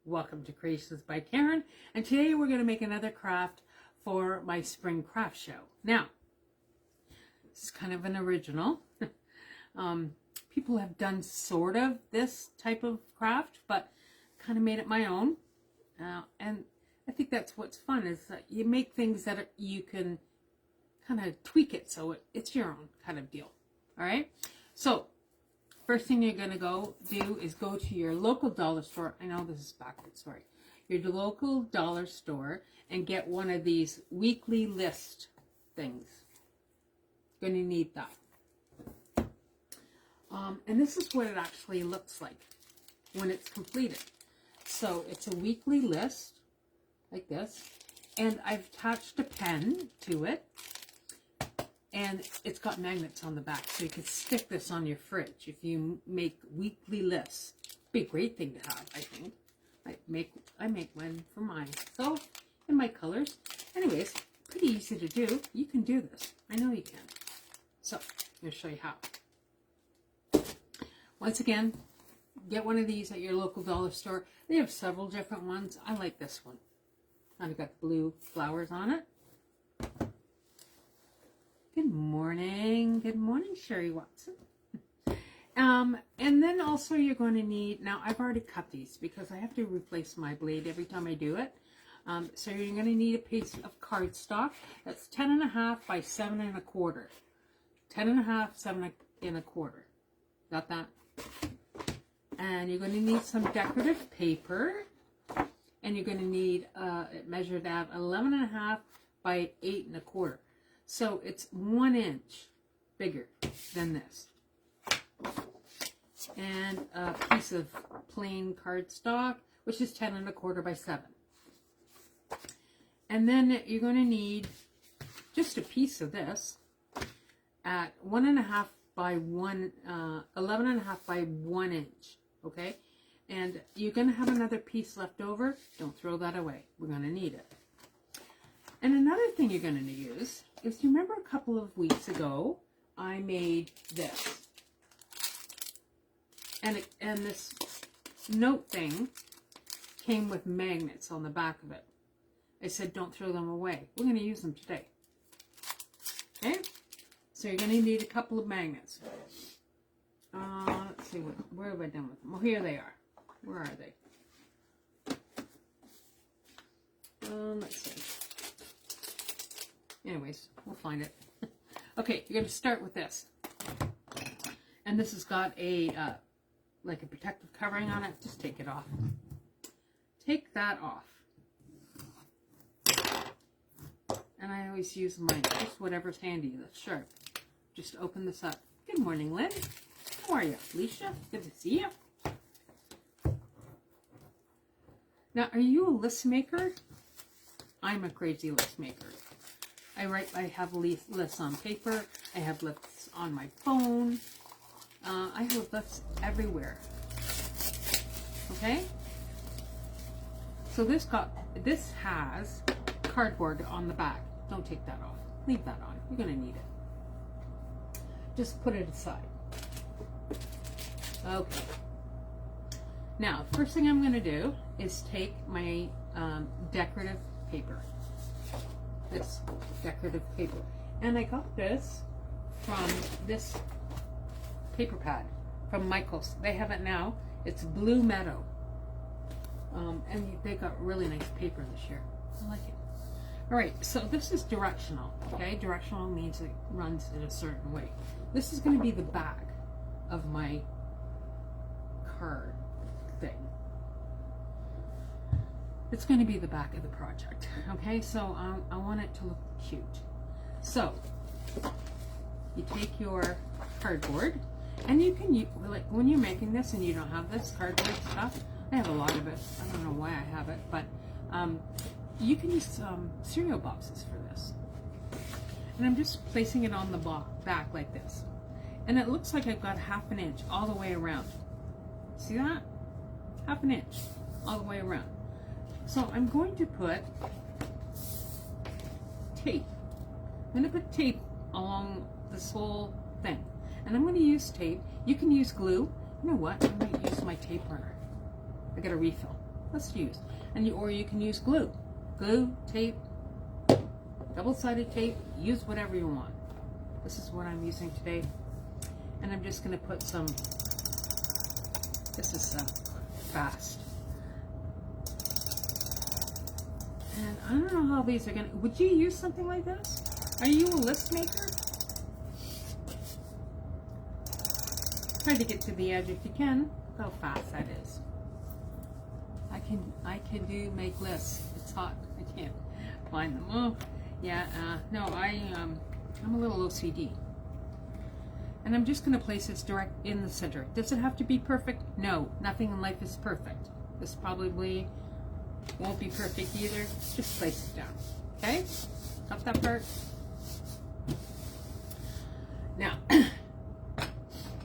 Welcome to Creations by Karen, and today we're going to make another craft for my spring craft show. Now, this is kind of an original. People have done sort of this type of craft, but kind of made it my own. And I think that's what's fun, is that you make things that you can kind of tweak it so it's your own kind of deal. All right? So, first thing you're going to do is go to your local dollar store. I know this is backwards, sorry. Your local dollar store and get one of these weekly list things. You're going to need that. And this is what it actually looks like when it's completed. So it's a weekly list like this. And I've attached a pen to it. And it's got magnets on the back, so you can stick this on your fridge if you make weekly lists. Be a great thing to have, I think. I make one for mine. So, in my colors. Anyways, pretty easy to do. You can do this. I know you can. So, I'm going to show you how. Once again, get one of these at your local dollar store. They have several different ones. I like this one. I've got the blue flowers on it. Good morning, Sherry Watson. And then also you're going to need, now I've already cut these because I have to replace my blade every time I do it. So you're going to need a piece of cardstock that's 10.5 by 7.25. 10.5, 7.25. Got that? And you're going to need some decorative paper. And you're going to need it measured out 11.5 by 8.25. So it's 1 inch bigger than this. And a piece of plain cardstock, which is 10.25 by 7. And then you're going to need just a piece of this at 1.5 by 1, 11.5 by 1 inch. Okay? And you're going to have another piece left over. Don't throw that away. We're going to need it. And another thing you're going to use is, you remember a couple of weeks ago, I made this. And this note thing came with magnets on the back of it. I said, don't throw them away. We're going to use them today. Okay? So you're going to need a couple of magnets. Let's see, where have I done with them? Well, here they are. Where are they? Let's see. Anyways, we'll find it. Okay, you're going to start with this. And this has got a, like a protective covering on it. Just take it off. Take that off. And I always use mine, just whatever's handy that's sharp. Just open this up. Good morning, Lynn. How are you? Alicia, good to see you. Now, are you a list maker? I'm a crazy list maker. I have lists on paper. I have lists on my phone. I have lists everywhere. Okay? So this has cardboard on the back. Don't take that off. Leave that on. You're going to need it. Just put it aside. Okay. Now, first thing I'm going to do is take my decorative paper. This decorative paper. And I got this from this paper pad from Michael's. They have it now. It's Blue Meadow. And they got really nice paper this year. I like it. Alright, so this is directional. Okay, directional means it runs in a certain way. This is going to be the back of my card thing. It's going to be the back of the project. Okay, so I want it to look cute. So you take your cardboard, and you can use, like when you're making this and you don't have this cardboard stuff, I have a lot of it. I don't know why I have it, but you can use cereal boxes for this. And I'm just placing it on the back like this. And it looks like I've got 1/2 inch all the way around. See that? 1/2 inch all the way around. So I'm going to put tape. I'm going to put tape along this whole thing. And I'm going to use tape. You can use glue. You know what? I might use my tape runner. I got a refill. Let's use. Or you can use glue. Glue, tape, double-sided tape, use whatever you want. This is what I'm using today. And I'm just going to put some, this is fast. And I don't know how these are going to, would you use something like this? Are you a list maker? Try to get to the edge if you can. Look how fast that is. I can make lists. It's hot. I can't find them. Oh, yeah. No, I'm a little OCD. And I'm just going to place this direct in the center. Does it have to be perfect? No, nothing in life is perfect. This probably won't be perfect either. Just place it down. Okay? Got that part? Now,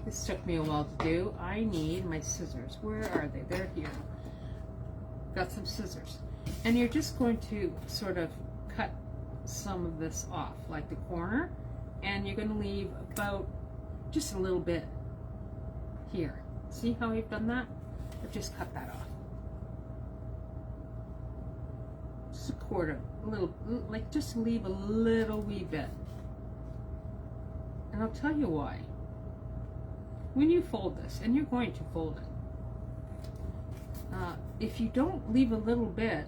this took me a while to do. I need my scissors. Where are they? They're here. Got some scissors. And you're just going to sort of cut some of this off, like the corner, and you're going to leave about just a little bit here. See how I've done that? I've just cut that off. Just a quarter, a little, like just leave a little wee bit. And I'll tell you why. When you fold this, and you're going to fold it, if you don't leave a little bit,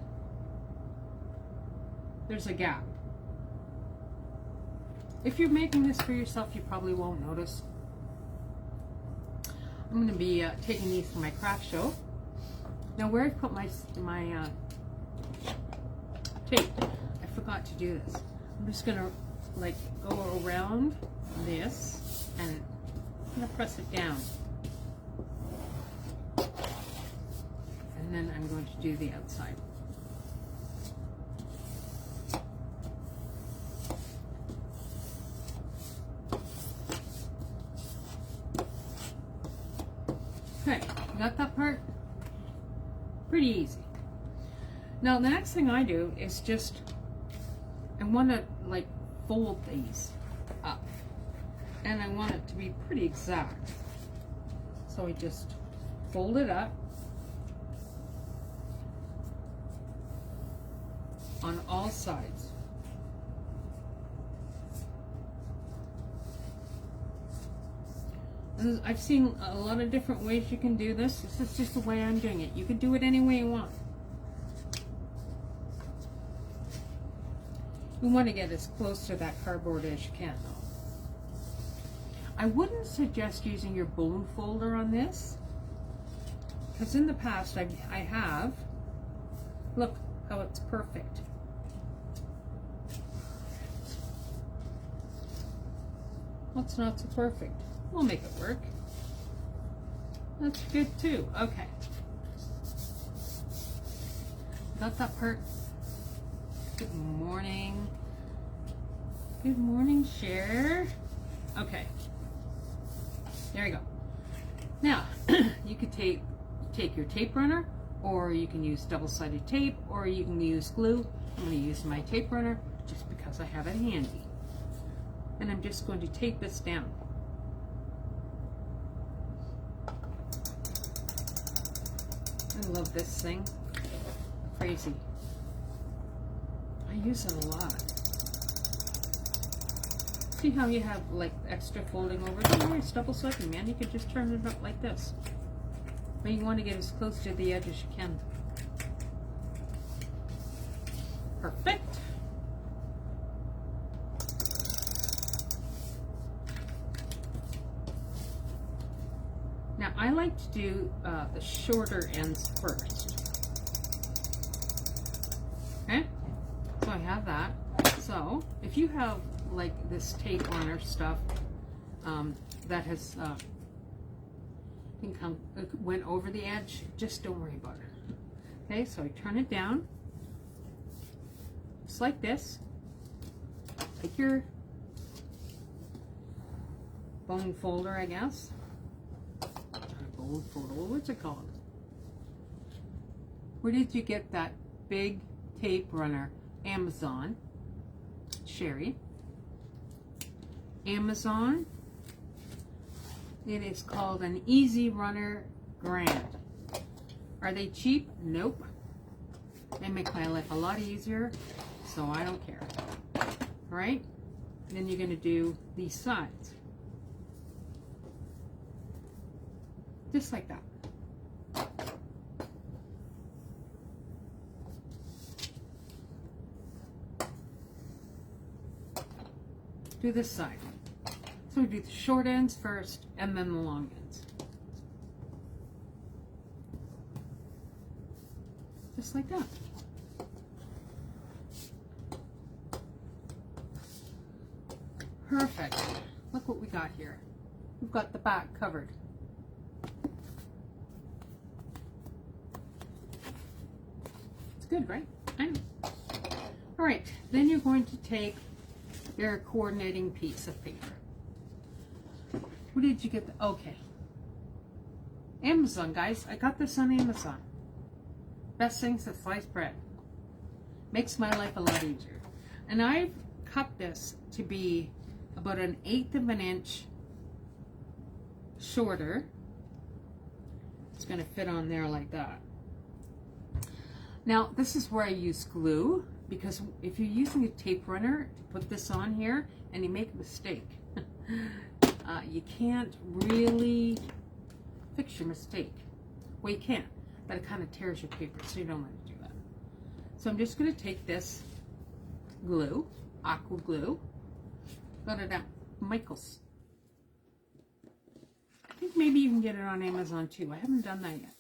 there's a gap. If you're making this for yourself, you probably won't notice. I'm going to be taking these for my craft show. Now, where I put my tape, I forgot to do this. I'm just going to like go around this and I'm going to press it down. And then I'm going to do the outside. Okay, got that part? Pretty easy. Now the next thing I do is just, I want to like fold these up. And I want it to be pretty exact. So I just fold it up on all sides. And I've seen a lot of different ways you can do this. This is just the way I'm doing it. You can do it any way you want. You want to get as close to that cardboard as you can, though. I wouldn't suggest using your bone folder on this, because in the past I have. Look how it's perfect. What's not so perfect? We'll make it work. That's good too. Okay. Got that part? Good morning. Good morning, Cher. Okay. There you go. Now, you could take your tape runner, or you can use double-sided tape, or you can use glue. I'm going to use my tape runner just because I have it handy. And I'm just going to tape this down. I love this thing. Crazy. I use it a lot. See how you have like extra folding over there? It's double-sided, man. You can just turn it up like this. But you want to get as close to the edge as you can. Perfect. Now I like to do the shorter ends first. Okay, so I have that. So if you have like this tape runner stuff that has went over the edge, just don't worry about it. Okay, so I turn it down just like this. Take your bone folder, I guess. Bone folder, what's it called? Where did you get that big tape runner? Amazon. Sherry. Amazon. It is called an Easy Runner Grand. Are they cheap? Nope. They make my life a lot easier, so I don't care. All right? Then you're going to do these sides. Just like that. Do this side. So we do the short ends first and then the long ends. Just like that. Perfect. Look what we got here. We've got the back covered. It's good, right? I know. All right, then you're going to take your coordinating piece of paper. Where did you get the, okay. Amazon, guys. I got this on Amazon. Best things to slice bread. Makes my life a lot easier. And I've cut this to be about 1/8 of an inch shorter. It's going to fit on there like that. Now, this is where I use glue, because if you're using a tape runner to put this on here and you make a mistake, you can't really fix your mistake. Well, you can, but it kind of tears your paper, so you don't want to do that. So I'm just going to take this glue, aqua glue, got it at Michael's. I think maybe you can get it on Amazon too. I haven't done that yet.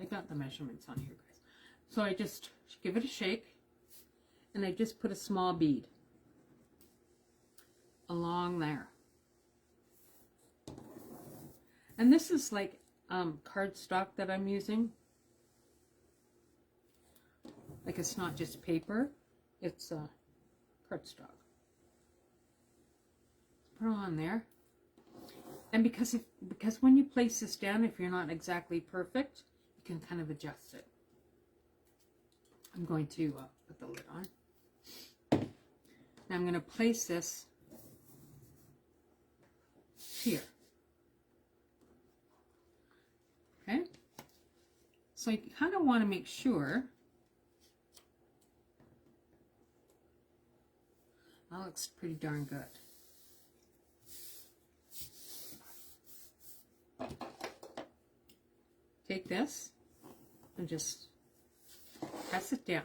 I got the measurements on here, guys. So I just give it a shake, and I just put a small bead along there. And this is like cardstock that I'm using. Like, it's not just paper, it's cardstock. Put it on there. And because when you place this down, if you're not exactly perfect, you can kind of adjust it. I'm going to put the lid on. Now I'm going to place this here. Okay? So you kind of want to make sure that looks pretty darn good. Take this and just press it down.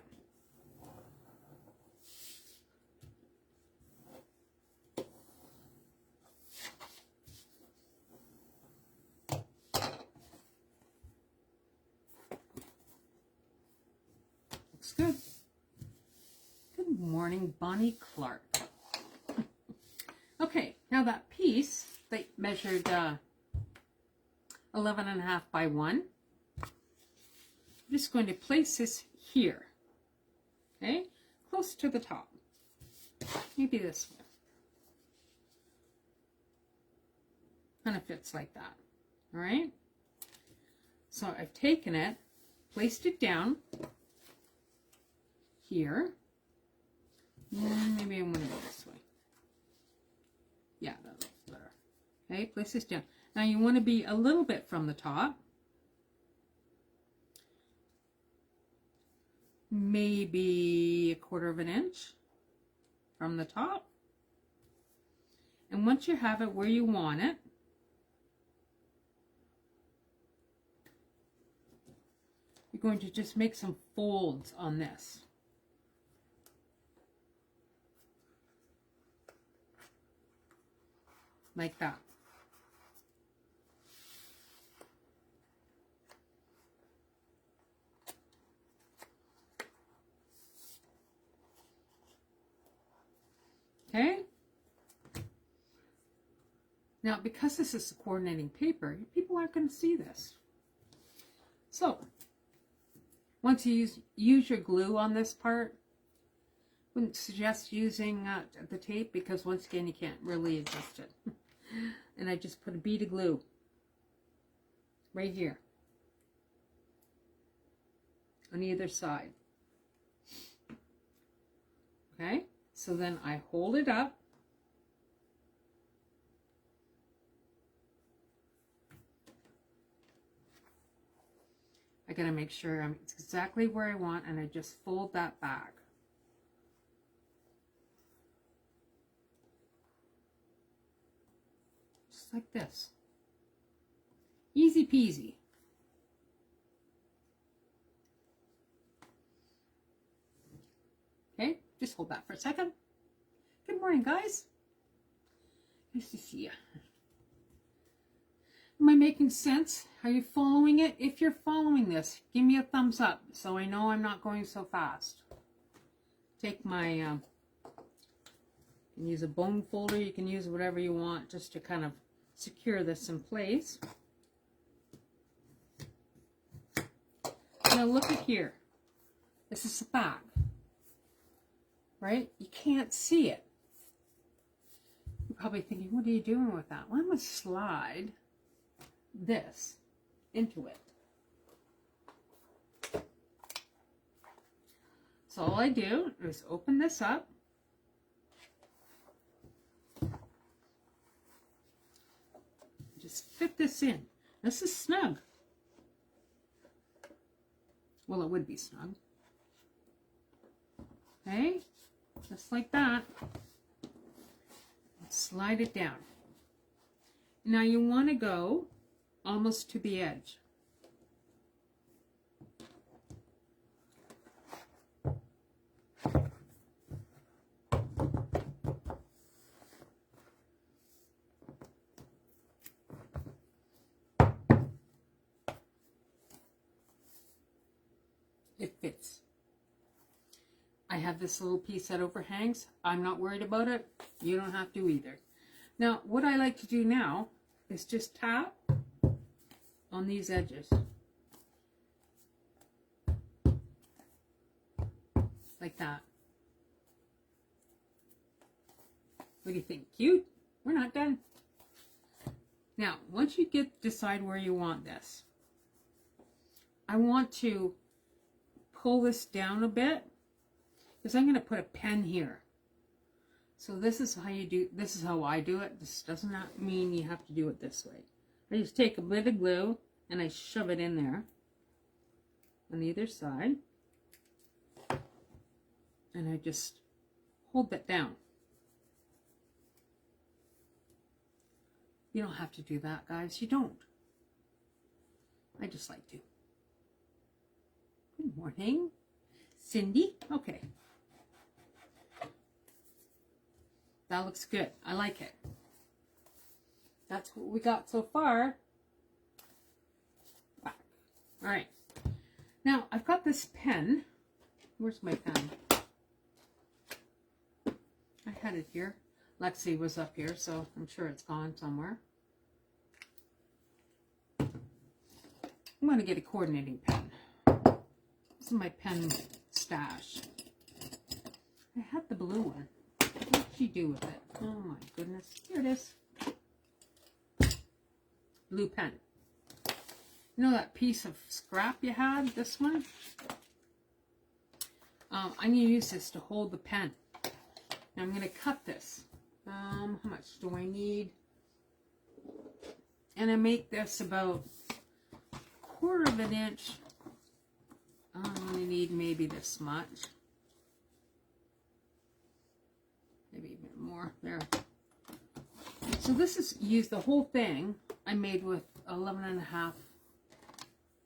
Looks good. Good morning, Bonnie Clark. Okay, now that piece, they measured 11.5 by 1. I'm just going to place this here, okay, close to the top, maybe this way, kind of fits like that. All right, so I've taken it, placed it down here, and maybe I'm going to go this way. Yeah, that looks better. Okay, place this down. Now you want to be a little bit from the top, maybe 1/4 of an inch from the top. And once you have it where you want it, you're going to just make some folds on this. Like that. Okay? Now, because this is coordinating paper, people aren't going to see this. So, once you use your glue on this part, wouldn't suggest using the tape, because once again, you can't really adjust it. And I just put a bead of glue right here on either side. Okay? So then I hold it up. I gotta make sure it's exactly where I want, and I just fold that back. Just like this. Easy peasy. Okay, just hold that for a second. Good morning, guys. Nice to see you. Am I making sense? Are you following it? If you're following this, give me a thumbs up so I know I'm not going so fast. Take my, you can use a bone folder, you can use whatever you want just to kind of secure this in place. Now look at here. This is the back, right? You can't see it. You're probably thinking, what are you doing with that? Well, I'm going to slide this into it. So all I do is open this up. Just fit this in. This is snug. Well, it would be snug. Okay, just like that. Slide it down. Now you want to go almost to the edge. It fits. I have this little piece that overhangs. I'm not worried about it. You don't have to either. Now, what I like to do now is just tap on these edges. Like that. What do you think? Cute? We're not done. Now, once you decide where you want this, I want to pull this down a bit because I'm going to put a pen here. So this is how you do, this is how I do it. This does not mean you have to do it this way. I just take a bit of glue and I shove it in there on either side. And I just hold that down. You don't have to do that, guys. You don't. I just like to. Good morning, Cindy. Okay. That looks good. I like it. That's what we got so far. All right. Now, I've got this pen. Where's my pen? I had it here. Lexi was up here, so I'm sure it's gone somewhere. I'm going to get a coordinating pen. This is my pen stash. I had the blue one. What did she do with it? Oh my goodness. Here it is. Blue pen. You know that piece of scrap you had? This one? I'm going to use this to hold the pen. Now I'm going to cut this. How much do I need? And I make this about 1/4 of an inch. I'm going to need maybe this much. Maybe a bit more there. So this is used, the whole thing I made with 11.5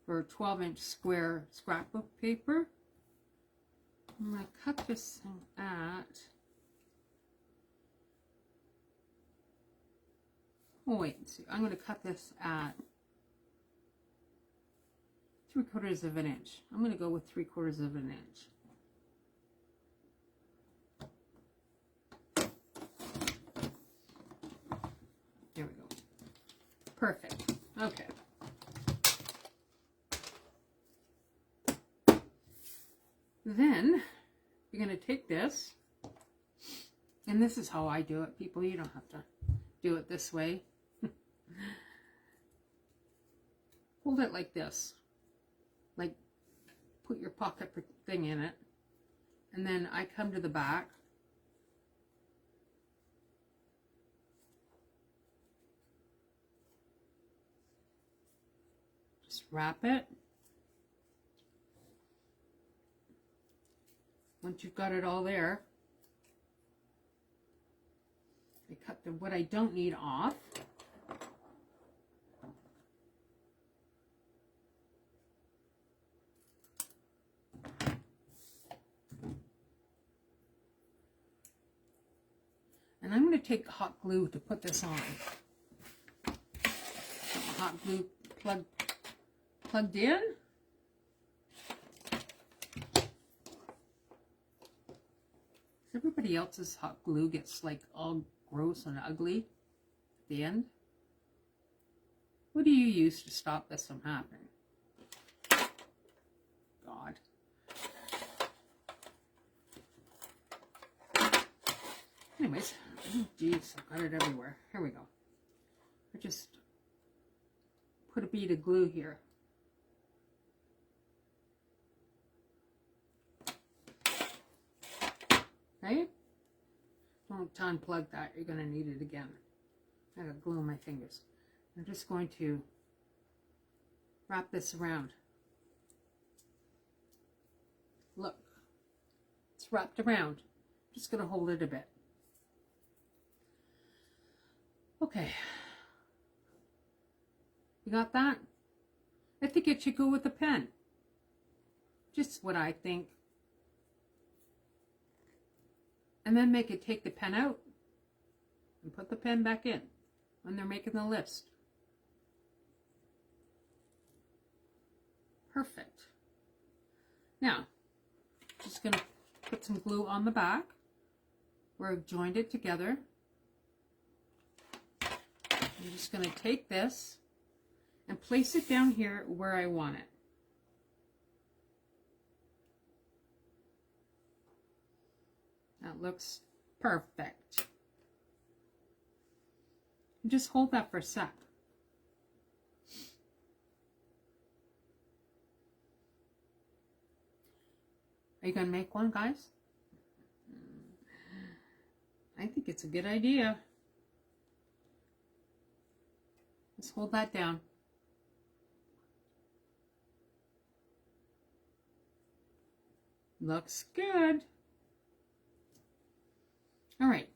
or 12-inch square scrapbook paper. I'm going to cut this thing at, oh wait and see, I'm going to cut this at 3/4 of an inch. I'm going to go with 3/4 of an inch. There we go. Perfect. Okay. Then you're going to take this, and this is how I do it, people. You don't have to do it this way. Hold it like this. Like, put your pocket thing in it, and then I come to the back. Just wrap it, once you've got it all there, I cut what I don't need off. And I'm going to take hot glue to put this on. Hot glue plugged in. Everybody else's hot glue gets like all gross and ugly at the end. What do you use to stop this from happening? God. Anyways, oh geez, I've got it everywhere. Here we go. I just put a bead of glue here. Right? Don't unplug that. You're going to need it again. I got glue on my fingers. I'm just going to wrap this around. Look. It's wrapped around. Just going to hold it a bit. Okay. You got that? I think it should go with a pen. Just what I think. And then make it take the pen out and put the pen back in when they're making the list. Perfect. Now, just going to put some glue on the back where I've joined it together. I'm just going to take this and place it down here where I want it. That looks perfect. Just hold that for a sec. Are you going to make one, guys? I think it's a good idea. Just hold that down. Looks good. All right.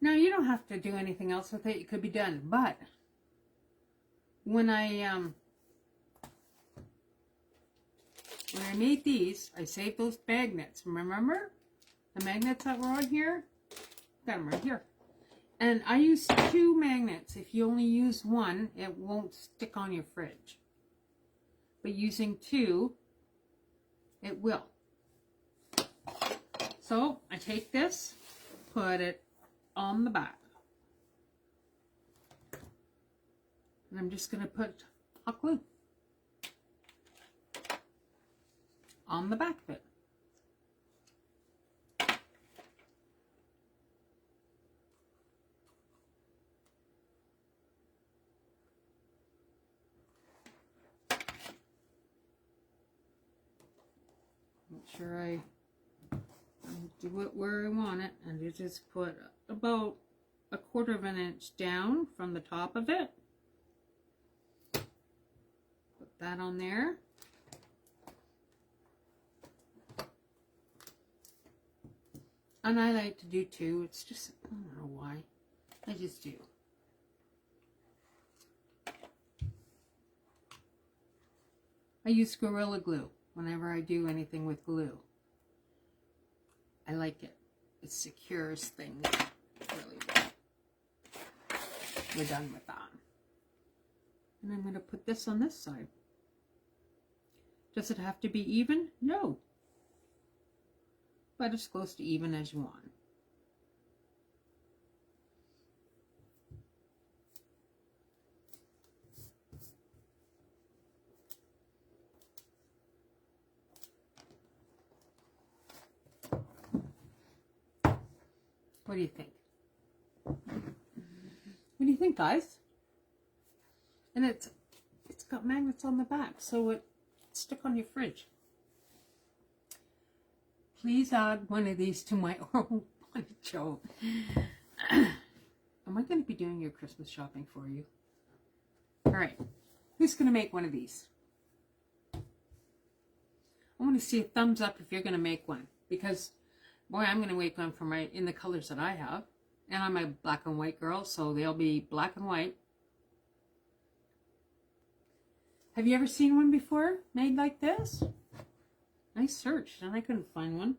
Now you don't have to do anything else with it. It could be done. But when I made these, I saved those magnets. Remember the magnets that were on here? Got them right here. And I used 2 magnets. If you only use 1, it won't stick on your fridge. But using 2, it will. So I take this, put it on the back. And I'm just going to put hot glue on the back of it. Make sure I do it where I want it, and you just put about 1/4 of an inch down from the top of it. Put that on there. And I like to do 2. It's just, I don't know why. I just do. I use Gorilla Glue whenever I do anything with glue. I like it. It secures things really well. We're done with that. And I'm going to put this on this side. Does it have to be even? No. But as close to even as you want. What do you think? What do you think, guys? And it's got magnets on the back, so it's stuck on your fridge. Please add one of these to my oral poncho. Am I going to be doing your Christmas shopping for you? All right. Who's going to make one of these? I want to see a thumbs up if you're going to make one. because, boy, I'm going to make one for in the colors that I have. And I'm a black and white girl, so they'll be black and white. Have you ever seen one before made like this? I searched and I couldn't find one.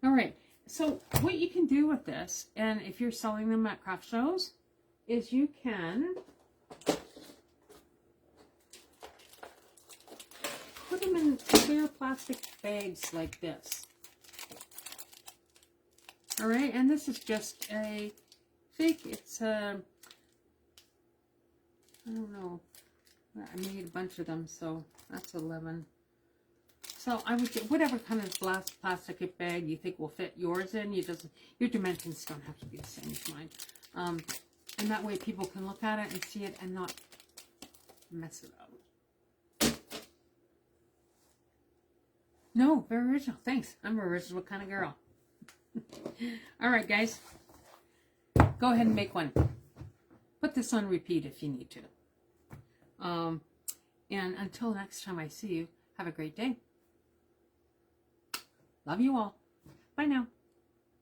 All right, so what you can do with this, and if you're selling them at craft shows, is you can put them in clear plastic bags like this. All right, and this is just a fake, it's a, I don't know, I made a bunch of them, so that's 11. So I would get whatever kind of plastic bag you think will fit yours in. Your dimensions don't have to be the same as mine. And that way people can look at it and see it and not mess it up. No, very original. Thanks. I'm an original kind of girl. All right, guys. Go ahead and make one. Put this on repeat if you need to. And until next time I see you, have a great day. Love you all. Bye now.